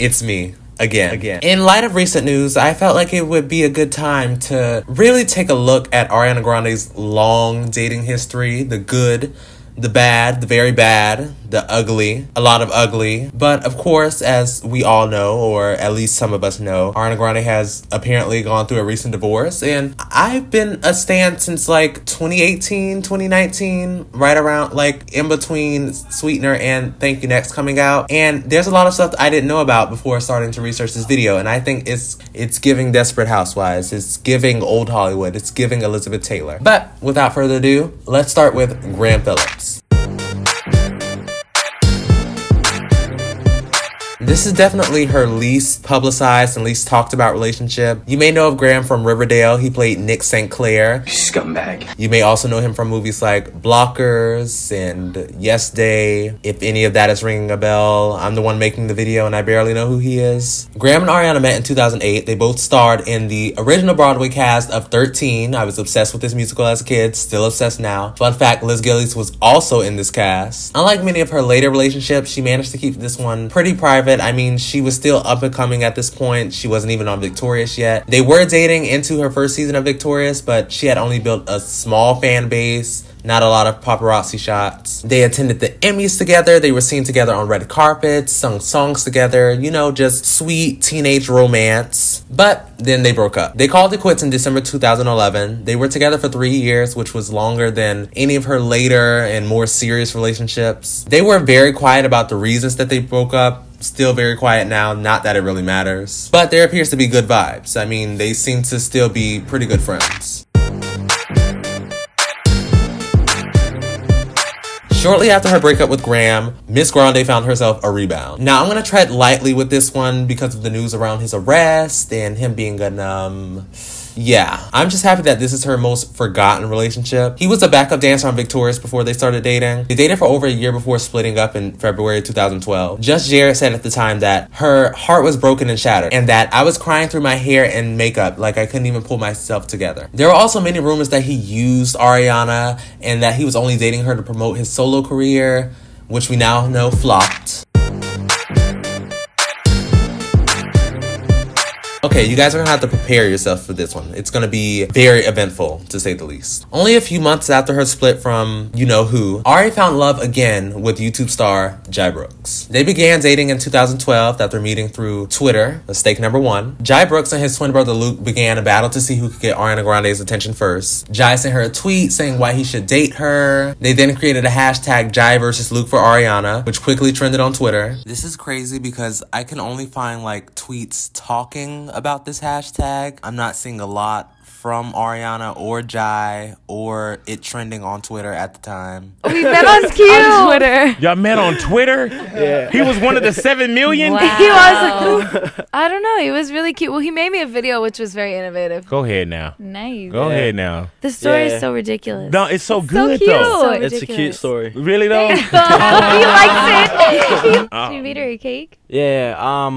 it's me. Again. In light of recent news, I felt like it would be a good time to really take a look at Ariana Grande's long dating history, the good, the bad, the very bad, the ugly, a lot of ugly. But of course, as we all know, or at least some of us know, Ariana Grande has apparently gone through a recent divorce. And I've been a stan since like 2018, 2019, right around like in between Sweetener and Thank You Next coming out. And there's a lot of stuff that I didn't know about before starting to research this video. And I think it's giving Desperate Housewives. It's giving old Hollywood. It's giving Elizabeth Taylor. But without further ado, let's start with Graham Phillips. This is definitely her least publicized and least talked about relationship. You may know of Graham from Riverdale. He played Nick St. Clair. Scumbag. You may also know him from movies like Blockers and Yes Day. If any of that is ringing a bell, I'm the one making the video and I barely know who he is. Graham and Ariana met in 2008. They both starred in the original Broadway cast of 13. I was obsessed with this musical as a kid, still obsessed now. Fun fact, Liz Gillies was also in this cast. Unlike many of her later relationships, she managed to keep this one pretty private. I mean, she was still up and coming at this point. She wasn't even on Victorious yet. They were dating into her first season of Victorious, but she had only built a small fan base, not a lot of paparazzi shots. They attended the Emmys together. They were seen together on red carpets, sung songs together, you know, just sweet teenage romance. But then they broke up. They called it quits in December 2011. They were together for 3 years, which was longer than any of her later and more serious relationships. They were very quiet about the reasons that they broke up. Still very quiet now, not that it really matters. But there appears to be good vibes. I mean, they seem to still be pretty good friends. Shortly after her breakup with Graham, Miss Grande found herself a rebound. Now, I'm going to tread lightly with this one because of the news around his arrest and him being yeah, I'm just happy that this is her most forgotten relationship. He was a backup dancer on Victorious before they started dating. They dated for over a year before splitting up in February 2012. Just Jared said at the time that her heart was broken and shattered, and that I was crying through my hair and makeup, like I couldn't even pull myself together. There were also many rumors that he used Ariana and that he was only dating her to promote his solo career, which we now know flopped. Okay, you guys are gonna have to prepare yourself for this one. It's gonna be very eventful, to say the least. Only a few months after her split from you-know-who, Ari found love again with YouTube star Jai Brooks. They began dating in 2012 after meeting through Twitter, mistake number one. Jai Brooks and his twin brother Luke began a battle to see who could get Ariana Grande's attention first. Jai sent her a tweet saying why he should date her. They then created a hashtag Jai versus Luke for Ariana, which quickly trended on Twitter. This is crazy because I can only find like tweets talking about this hashtag. I'm not seeing a lot from Ariana or Jai or it trending on Twitter at the time. We met on Twitter. Y'all met on Twitter? Yeah. He was one of the 7 million? Wow. He was. I don't know. He was really cute. Well, he made me a video, which was very innovative. Go ahead now. Nice. Go ahead now. The story is so ridiculous. No, it's so good, cute. though. So It's a cute story. Really, though? He likes it. Should we meet her a cake? Yeah,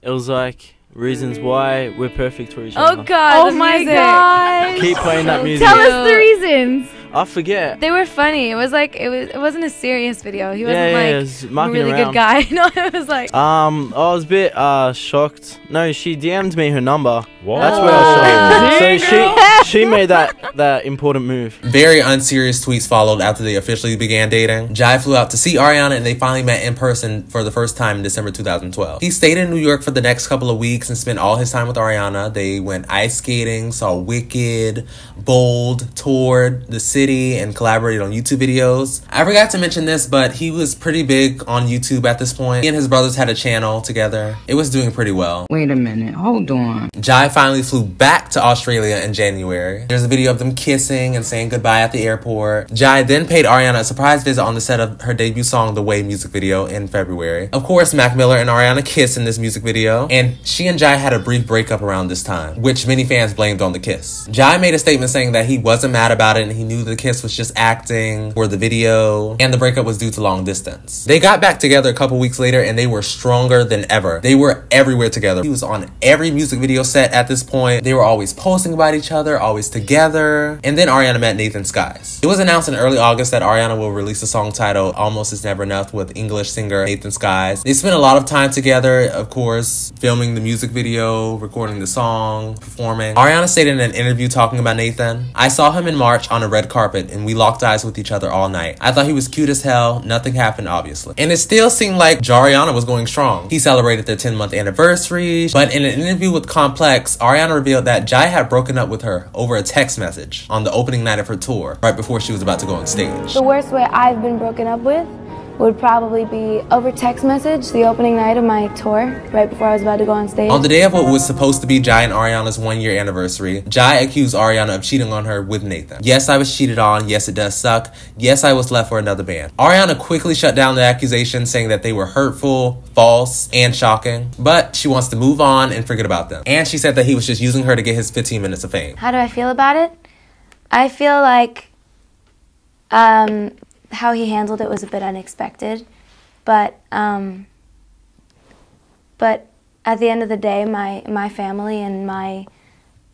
it was like reasons why we're perfect for each other. Oh God! Oh my God! Keep playing that music. Tell us the reasons. I forget. They were funny. It was like it wasn't a serious video. He wasn't it was like a really good guy. No, it was like. I was a bit shocked. No, she DM'd me her number. What? That's where I was shocked. So she made that important move. Very unserious tweets followed after they officially began dating. Jai flew out to see Ariana and they finally met in person for the first time in December 2012. He stayed in New York for the next couple of weeks and spent all his time with Ariana. They went ice skating, saw Wicked, Bold, toured the city, and collaborated on YouTube videos. I forgot to mention this, but he was pretty big on YouTube at this point. He and his brothers had a channel together. It was doing pretty well. Wait a minute, hold on. Jai finally flew back to Australia in January. There's a video of them kissing and saying goodbye at the airport. Jai then paid Ariana a surprise visit on the set of her debut song, The Way music video in February. Of course, Mac Miller and Ariana kiss in this music video, and she and Jai had a brief breakup around this time, which many fans blamed on the kiss. Jai made a statement saying that he wasn't mad about it and he knew the kiss was just acting for the video, and the breakup was due to long distance. They got back together a couple weeks later and they were stronger than ever. They were everywhere together. He was on every music video set at this point. They were always posting about each other, always together. And then Ariana met Nathan Skies. It was announced in early August that Ariana will release a song titled Almost Is Never Enough with English singer Nathan Skies. They spent a lot of time together, of course, filming the music video, recording the song, performing. Ariana stated in an interview talking about Nathan, "I saw him in March on a red carpet and we locked eyes with each other all night. I thought he was cute as hell. Nothing happened, obviously." And it still seemed like Ariana was going strong. He celebrated their 10-month anniversary, but in an interview with Complex, Ariana revealed that Jai had broken up with her over a text message on the opening night of her tour, right before she was about to go on stage. The worst way I've been broken up with would probably be over text message the opening night of my tour, right before I was about to go on stage. On the day of what was supposed to be Jai and Ariana's 1-year anniversary, Jai accused Ariana of cheating on her with Nathan. "Yes, I was cheated on. Yes, it does suck. Yes, I was left for another man." Ariana quickly shut down the accusation, saying that they were hurtful, false, and shocking, but she wants to move on and forget about them. And she said that he was just using her to get his 15 minutes of fame. How do I feel about it? I feel like how he handled it was a bit unexpected, but at the end of the day, my family and my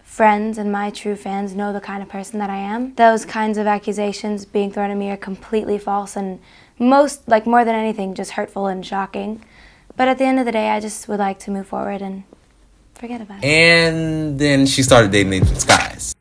friends and my true fans know the kind of person that I am. Those kinds of accusations being thrown at me are completely false and more than anything, just hurtful and shocking. But at the end of the day, I just would like to move forward and forget about it. And then she started dating Nathan Skies.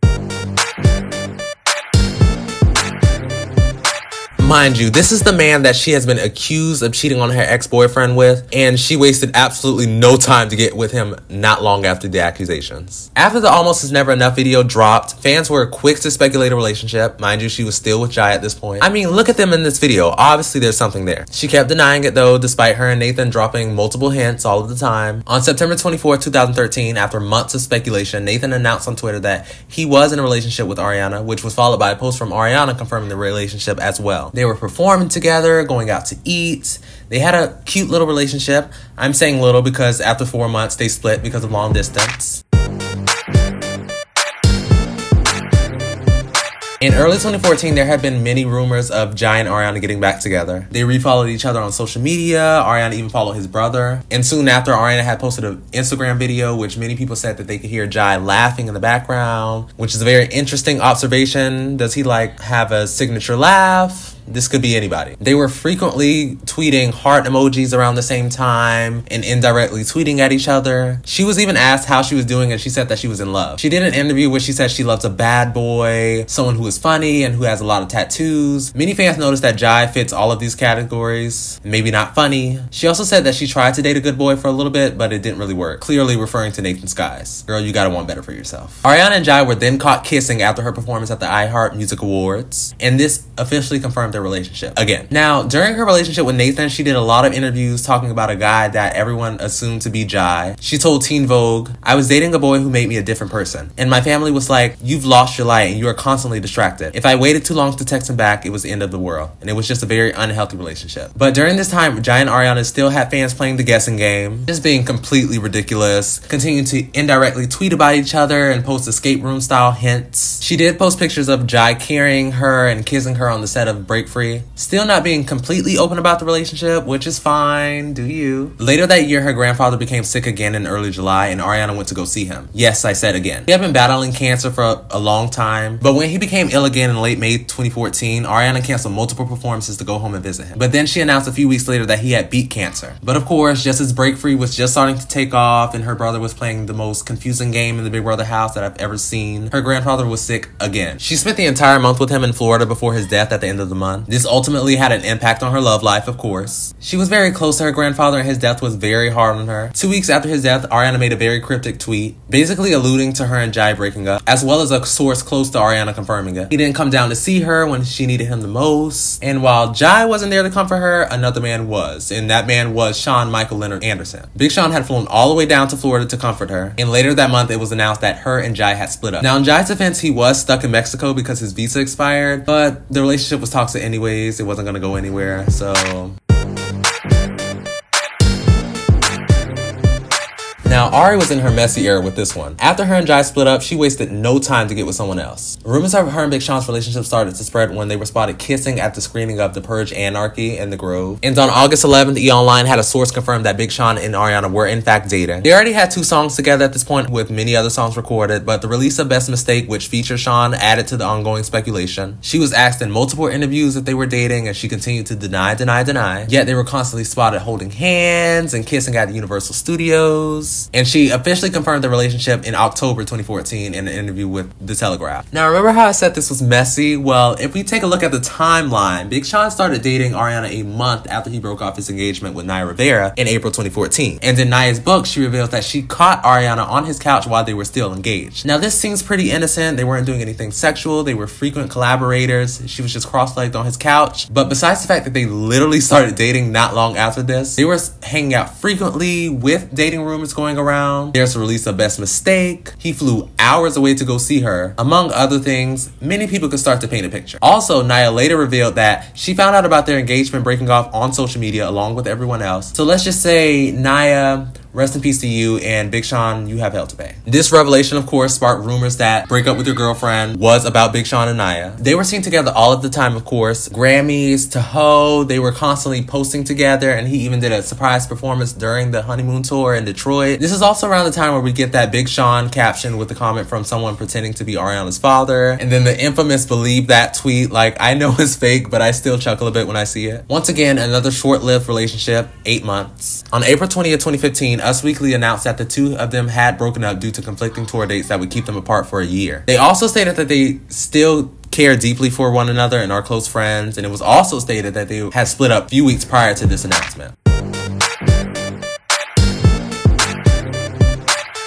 Mind you, this is the man that she has been accused of cheating on her ex-boyfriend with, and she wasted absolutely no time to get with him not long after the accusations. After the Almost Is Never Enough video dropped, fans were quick to speculate a relationship. Mind you, she was still with Jai at this point. I mean, look at them in this video. Obviously, there's something there. She kept denying it though, despite her and Nathan dropping multiple hints all of the time. On September 24, 2013, after months of speculation, Nathan announced on Twitter that he was in a relationship with Ariana, which was followed by a post from Ariana confirming the relationship as well. They were performing together, going out to eat. They had a cute little relationship. I'm saying little because after 4 months, they split because of long distance. In early 2014, there had been many rumors of Jai and Ariana getting back together. They refollowed each other on social media. Ariana even followed his brother. And soon after, Ariana had posted an Instagram video, which many people said that they could hear Jai laughing in the background, which is a very interesting observation. Does he have a signature laugh? This could be anybody. They were frequently tweeting heart emojis around the same time and indirectly tweeting at each other. She was even asked how she was doing and she said that she was in love. She did an interview where she said she loves a bad boy, someone who is funny and who has a lot of tattoos. Many fans noticed that Jai fits all of these categories. Maybe not funny. She also said that she tried to date a good boy for a little bit, but it didn't really work. Clearly referring to Nathan Skies. Girl, you gotta want better for yourself. Ariana and Jai were then caught kissing after her performance at the iHeart Music Awards, and this officially confirmed their relationship again. Now, during her relationship with Nathan, she did a lot of interviews talking about a guy that everyone assumed to be Jai. She told Teen Vogue, "I was dating a boy who made me a different person. And my family was like, you've lost your light and you are constantly distracted. If I waited too long to text him back, it was the end of the world. And it was just a very unhealthy relationship." But during this time, Jai and Ariana still had fans playing the guessing game, just being completely ridiculous, continuing to indirectly tweet about each other and post escape room style hints. She did post pictures of Jai carrying her and kissing her on the set of Break Free. Still not being completely open about the relationship, which is fine, do you. Later that year, her grandfather became sick again in early July and Ariana went to go see him. Yes, I said again. He had been battling cancer for a long time, but when he became ill again in late May 2014, Ariana canceled multiple performances to go home and visit him. But then she announced a few weeks later that he had beat cancer. But of course, just as Break Free was just starting to take off and her brother was playing the most confusing game in the Big Brother house that I've ever seen, her grandfather was sick again. She spent the entire month with him in Florida before his death at the end of the month. This ultimately had an impact on her love life, of course. She was very close to her grandfather and his death was very hard on her. 2 weeks after his death, Ariana made a very cryptic tweet, basically alluding to her and Jai breaking up, as well as a source close to Ariana confirming it. He didn't come down to see her when she needed him the most. And while Jai wasn't there to comfort her, another man was. And that man was Sean Michael Leonard Anderson. Big Sean had flown all the way down to Florida to comfort her. And later that month, it was announced that her and Jai had split up. Now, in Jai's defense, he was stuck in Mexico because his visa expired, but the relationship was toxic anyways. It wasn't going to go anywhere, so... Now, Ari was in her messy era with this one. After her and Jai split up, she wasted no time to get with someone else. Rumors of her and Big Sean's relationship started to spread when they were spotted kissing at the screening of The Purge Anarchy in the Grove. And on August 11th, E! Online had a source confirm that Big Sean and Ariana were in fact dating. They already had 2 songs together at this point, with many other songs recorded, but the release of Best Mistake, which featured Sean, added to the ongoing speculation. She was asked in multiple interviews if they were dating, and she continued to deny. Yet they were constantly spotted holding hands and kissing at Universal Studios. And she officially confirmed the relationship in October 2014 in an interview with The Telegraph. Now, remember how I said this was messy? Well, if we take a look at the timeline, Big Sean started dating Ariana a month after he broke off his engagement with Naya Rivera in April 2014. And in Naya's book, she reveals that she caught Ariana on his couch while they were still engaged. Now, this seems pretty innocent. They weren't doing anything sexual. They were frequent collaborators. She was just cross-legged on his couch. But besides the fact that they literally started dating not long after this, they were hanging out frequently with dating rumors going around. There's the release of Best Mistake. He flew hours away to go see her. Among other things, many people could start to paint a picture. Also, Naya later revealed that she found out about their engagement breaking off on social media along with everyone else. So let's just say, Naya, rest in peace to you, and Big Sean, you have hell to pay. This revelation, of course, sparked rumors that Break Up With Your Girlfriend was about Big Sean and Naya. They were seen together all of the time, of course. Grammys, Tahoe, they were constantly posting together, and he even did a surprise performance during the honeymoon tour in Detroit. This is also around the time where we get that Big Sean caption with a comment from someone pretending to be Ariana's father, and then the infamous Believe That tweet. Like, I know it's fake, but I still chuckle a bit when I see it. Once again, another short-lived relationship, 8 months. On April 20th, 2015, Us Weekly announced that the two of them had broken up due to conflicting tour dates that would keep them apart for a year. They also stated that they still care deeply for one another and are close friends, and it was also stated that they had split up a few weeks prior to this announcement.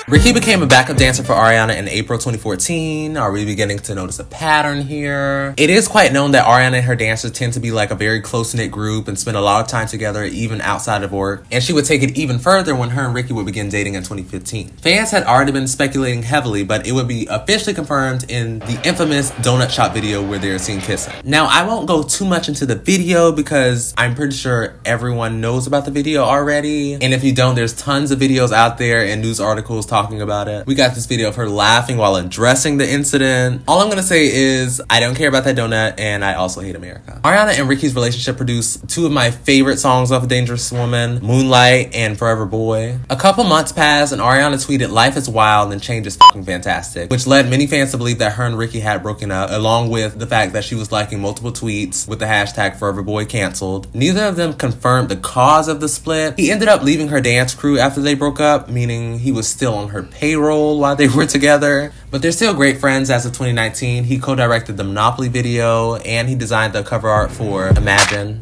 Ricky became a backup dancer for Ariana in April 2014. Are we beginning to notice a pattern here? It is quite known that Ariana and her dancers tend to be like a very close-knit group and spend a lot of time together even outside of work. And she would take it even further when her and Ricky would begin dating in 2015. Fans had already been speculating heavily, but it would be officially confirmed in the infamous donut shop video where they're seen kissing. Now, I won't go too much into the video because I'm pretty sure everyone knows about the video already. And if you don't, there's tons of videos out there and news articles talking about it. We got this video of her laughing while addressing the incident. All I'm gonna say is I don't care about that donut, and I also hate America. Ariana and Ricky's relationship produced 2 of my favorite songs off of Dangerous Woman, Moonlight and Forever Boy. A couple months passed and Ariana tweeted, "Life is wild and change is fucking fantastic," which led many fans to believe that her and Ricky had broken up, along with the fact that she was liking multiple tweets with the hashtag Forever Boy canceled. Neither of them confirmed the cause of the split. He ended up leaving her dance crew after they broke up, meaning he was still on her payroll while they were together. But they're still great friends as of 2019. He co-directed the Monopoly video and he designed the cover art for Imagine.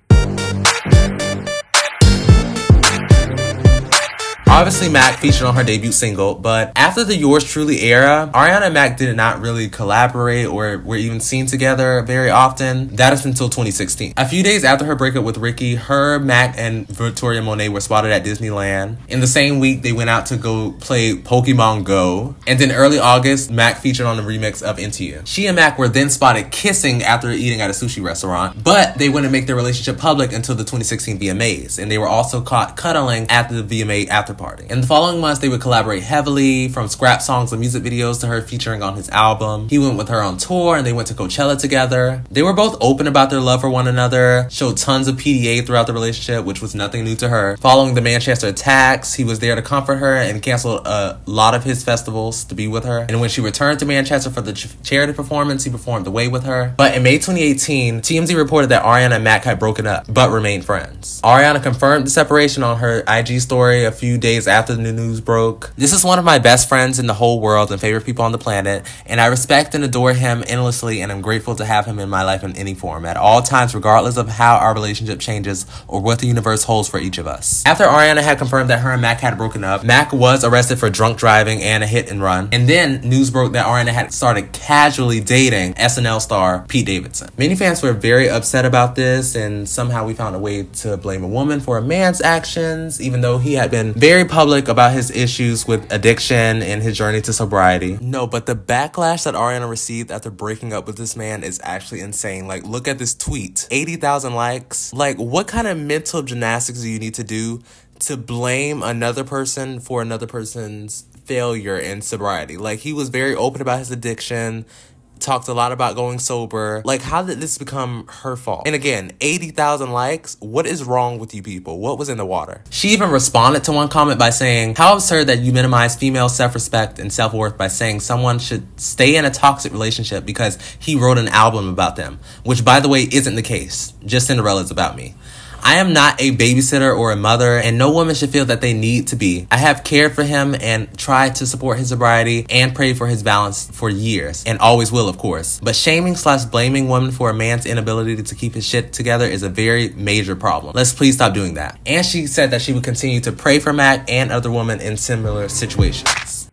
Obviously, Mac featured on her debut single, but after the Yours Truly era, Ariana and Mac did not really collaborate or were even seen together very often. That is until 2016. A few days after her breakup with Ricky, her, Mac, and Victoria Monet were spotted at Disneyland. In the same week, they went out to go play Pokemon Go. And then early August, Mac featured on the remix of Into You. She and Mac were then spotted kissing after eating at a sushi restaurant, but they wouldn't make their relationship public until the 2016 VMAs. And they were also caught cuddling after the VMA after party. In the following months, they would collaborate heavily, from scrap songs and music videos to her featuring on his album. He went with her on tour and they went to Coachella together. They were both open about their love for one another, showed tons of PDA throughout the relationship, which was nothing new to her. Following the Manchester attacks, he was there to comfort her and canceled a lot of his festivals to be with her. And when she returned to Manchester for the charity performance, he performed Away with her. But in May 2018, TMZ reported that Ariana and Mac had broken up, but remained friends. Ariana confirmed the separation on her IG story a few days after the news broke. "This is one of my best friends in the whole world and favorite people on the planet, and I respect and adore him endlessly, and I'm grateful to have him in my life in any form, at all times, regardless of how our relationship changes or what the universe holds for each of us." After Ariana had confirmed that her and Mac had broken up, Mac was arrested for drunk driving and a hit and run, and then news broke that Ariana had started casually dating SNL star Pete Davidson. Many fans were very upset about this, and somehow we found a way to blame a woman for a man's actions, even though he had been very public about his issues with addiction and his journey to sobriety. No, but the backlash that Ariana received after breaking up with this man is actually insane. Like, look at this tweet. 80,000 likes. Like, what kind of mental gymnastics do you need to do to blame another person for another person's failure in sobriety. Like, he was very open about his addiction, talked a lot about going sober. Like, how did this become her fault? And again, 80,000 likes. What is wrong with you people? What was in the water? She even responded to one comment by saying, how absurd that you minimize female self-respect and self-worth by saying someone should stay in a toxic relationship because he wrote an album about them, which, by the way, isn't the case. Just Cinderella's about me. I am not a babysitter or a mother, and no woman should feel that they need to be. I have cared for him and tried to support his sobriety and prayed for his balance for years, and always will, of course. But shaming/blaming women for a man's inability to keep his shit together is a very major problem. Let's please stop doing that. And she said that she would continue to pray for Mac and other women in similar situations.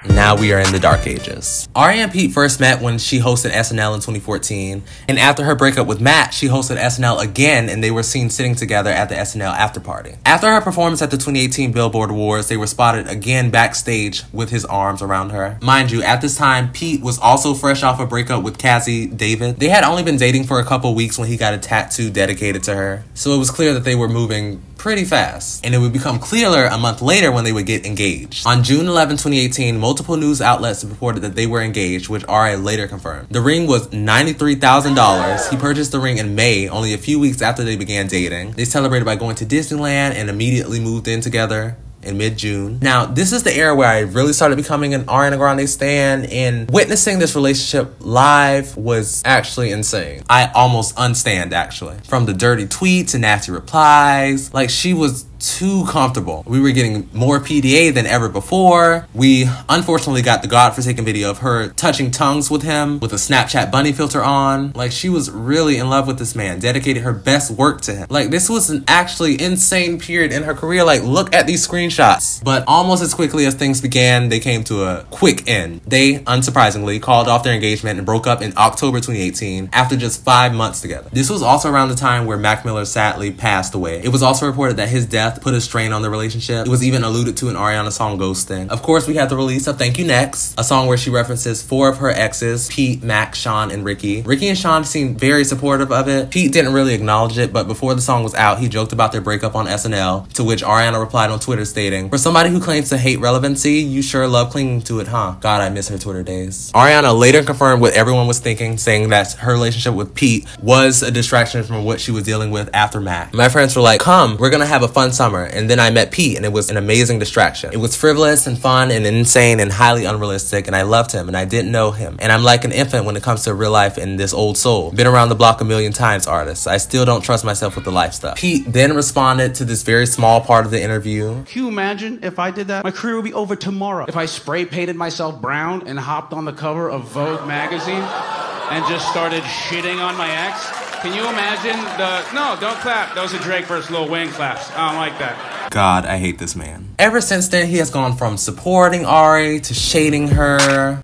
Now we are in the dark ages. Ari and Pete first met when she hosted SNL in 2014, and after her breakup with Matt, she hosted SNL again, and they were seen sitting together at the SNL after party. After her performance at the 2018 Billboard Awards, they were spotted again backstage with his arms around her. Mind you, at this time, Pete was also fresh off a breakup with Cassie David. They had only been dating for a couple weeks when he got a tattoo dedicated to her, so it was clear that they were moving pretty fast, and it would become clearer a month later when they would get engaged. On June 11, 2018, multiple news outlets reported that they were engaged, which Ari later confirmed. The ring was $93,000. He purchased the ring in May, only a few weeks after they began dating. They celebrated by going to Disneyland and immediately moved in together in mid-June. Now, this is the era where I really started becoming an Ariana Grande stan, and witnessing this relationship live was actually insane. I almost unstand, actually. From the dirty tweets and nasty replies, like, she was too comfortable. We were getting more PDA than ever before. We unfortunately got the godforsaken video of her touching tongues with him with a Snapchat bunny filter on. Like, she was really in love with this man, dedicated her best work to him. Like, this was an actually insane period in her career. Like, look at these screenshots. But almost as quickly as things began, they came to a quick end. They, unsurprisingly, called off their engagement and broke up in October 2018 after just 5 months together. This was also around the time where Mac Miller sadly passed away. It was also reported that his death put a strain on the relationship. It was even alluded to in Ariana's song Ghosting. Of course, we had the release of Thank You Next, a song where she references 4 of her exes, Pete, Mac, Sean, and Ricky. Ricky and Sean seemed very supportive of it. Pete didn't really acknowledge it, but before the song was out, he joked about their breakup on SNL, to which Ariana replied on Twitter stating, "For somebody who claims to hate relevancy, you sure love clinging to it, huh? God, I miss her Twitter days." Ariana later confirmed what everyone was thinking, saying that her relationship with Pete was a distraction from what she was dealing with after Mac. "My friends were like, come, we're gonna have a fun summer, and then I met Pete, and it was an amazing distraction. It was frivolous and fun and insane and highly unrealistic, and I loved him, and I didn't know him. And I'm like an infant when it comes to real life and this old soul. Been around the block a million times, artists. I still don't trust myself with the life stuff." Pete then responded to this very small part of the interview. Can you imagine if I did that? My career would be over tomorrow. If I spray painted myself brown and hopped on the cover of Vogue magazine and just started shitting on my ex. Can you imagine no, don't clap. That was a Drake versus Lil Wayne claps. I don't like that. God, I hate this man. Ever since then, he has gone from supporting Ari to shading her.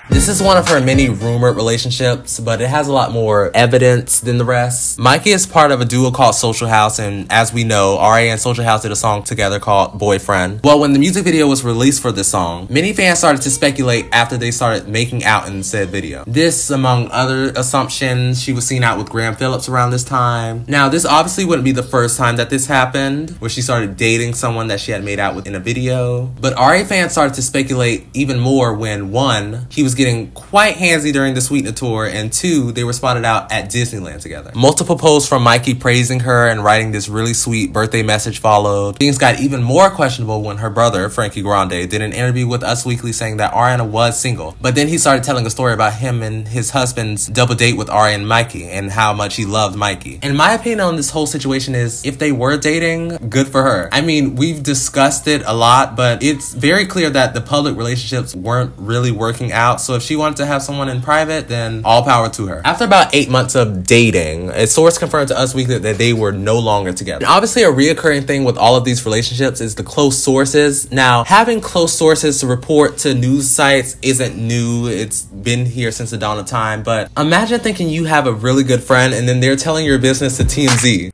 This is one of her many rumored relationships, but it has a lot more evidence than the rest. Mikey is part of a duo called Social House, and as we know, Ari and Social House did a song together called Boyfriend. Well, when the music video was released for this song, many fans started to speculate after they started making out in said video. This, among other assumptions, she was seen out with Graham Phillips around this time. Now, this obviously wouldn't be the first time that this happened, where she started dating someone that she had made out with in a video. But Ari fans started to speculate even more when, 1, he was getting quite handsy during the Sweetener tour, and 2, they were spotted out at Disneyland together. Multiple posts from Mikey praising her and writing this really sweet birthday message followed. Things got even more questionable when her brother, Frankie Grande, did an interview with Us Weekly saying that Ariana was single. But then he started telling a story about him and his husband's double date with Ari and Mikey and how much he loved Mikey. And my opinion on this whole situation is, if they were dating, good for her. I mean, we've discussed it a lot, but it's very clear that the public relationships weren't really working out. So if she wanted to have someone in private, then all power to her. After about 8 months of dating, a source confirmed to Us Weekly that they were no longer together. And obviously, a reoccurring thing with all of these relationships is the close sources. Now, having close sources to report to news sites isn't new. It's been here since the dawn of time. But imagine thinking you have a really good friend and then they're telling your business to TMZ.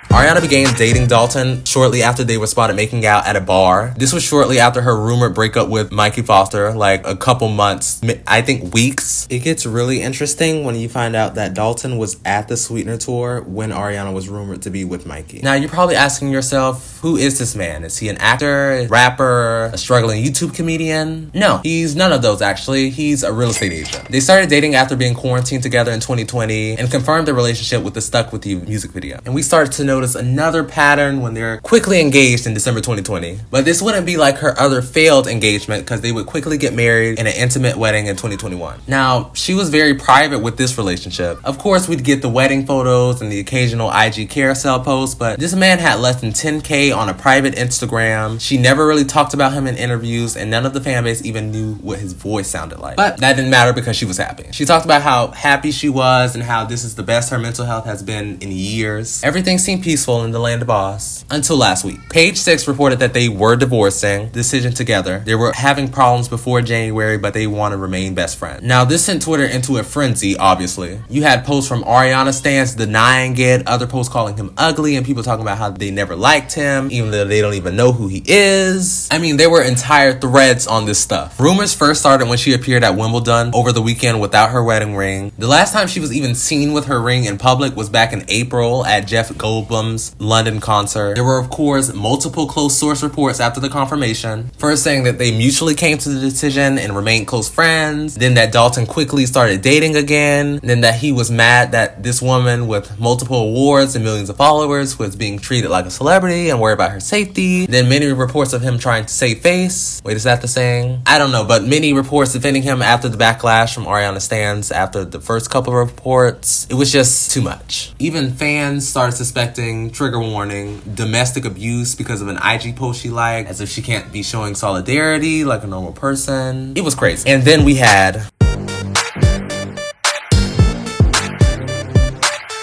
Ariana Ariana began dating Dalton shortly after they were spotted making out at a bar. This was shortly after her rumored breakup with Mikey Foster, like a couple months, I think weeks. It gets really interesting when you find out that Dalton was at the Sweetener tour when Ariana was rumored to be with Mikey. Now you're probably asking yourself, who is this man? Is he an actor, a rapper, a struggling YouTube comedian? No, he's none of those actually. He's a real estate agent. They started dating after being quarantined together in 2020 and confirmed their relationship with the Stuck With You music video. And we started to notice another pattern when they're quickly engaged in December 2020. But this wouldn't be like her other failed engagement because they would quickly get married in an intimate wedding in 2021. Now, she was very private with this relationship. Of course, we'd get the wedding photos and the occasional IG carousel post, but this man had less than 10K on a private Instagram. She never really talked about him in interviews, and none of the fan base even knew what his voice sounded like. But that didn't matter because she was happy. She talked about how happy she was and how this is the best her mental health has been in years. Everything seemed peaceful in the land of Oz until last week. Page Six reported that they were divorcing, decision together. They were having problems before January, but they want to remain best friends. Now, this sent Twitter into a frenzy, obviously. You had posts from Ariana stans denying it, other posts calling him ugly, and people talking about how they never liked him, even though they don't even know who he is. I mean, there were entire threads on this stuff. Rumors first started when she appeared at Wimbledon over the weekend without her wedding ring. The last time she was even seen with her ring in public was back in April at Jeff Goldblum's London concert. There were, of course, multiple close source reports after the confirmation. First saying that they mutually came to the decision and remained close friends. Then that Dalton quickly started dating again. Then that he was mad that this woman with multiple awards and millions of followers was being treated like a celebrity and worried about her safety. Then many reports of him trying to save face. Wait, is that the saying? I don't know, but many reports defending him after the backlash from Ariana stans after the first couple of reports. It was just too much. Even fans started suspecting, trigger warning, domestic abuse because of an IG post she liked, as if she can't be showing solidarity like a normal person. It was crazy. And then we had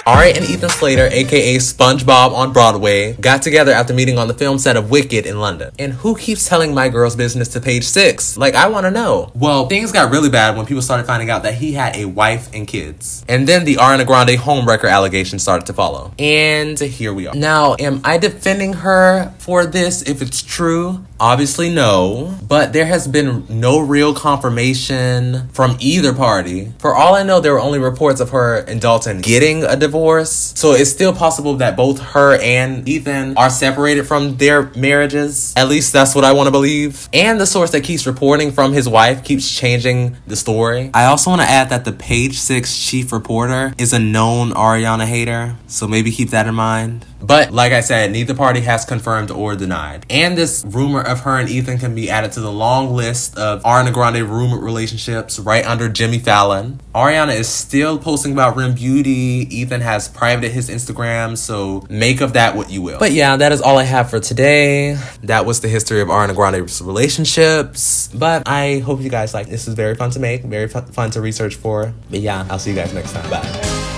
Ari and Ethan Slater, aka SpongeBob on Broadway, got together after meeting on the film set of Wicked in London. And who keeps telling my girl's business to Page Six? Like, I want to know. Well, things got really bad when people started finding out that he had a wife and kids. And then the Ariana Grande homewrecker allegation started to follow. And here we are. Now, am I defending her for this if it's true? Obviously no, but there has been no real confirmation from either party. For all I know, there were only reports of her and Dalton getting a divorce. So it's still possible that both her and Ethan are separated from their marriages. At least that's what I want to believe. And the source that keeps reporting from his wife keeps changing the story. I also want to add that the Page Six chief reporter is a known Ariana hater, so maybe keep that in mind. But like I said, neither party has confirmed or denied. And this rumor of her and Ethan can be added to the long list of Ariana Grande rumored relationships right under Jimmy Fallon. Ariana is still posting about Rim Beauty. Ethan has privated his Instagram, so make of that what you will. But yeah, that is all I have for today. That was the history of Ariana Grande's relationships. But I hope you guys like this. Is very fun to make, very fun to research for. But yeah, I'll see you guys next time. Bye.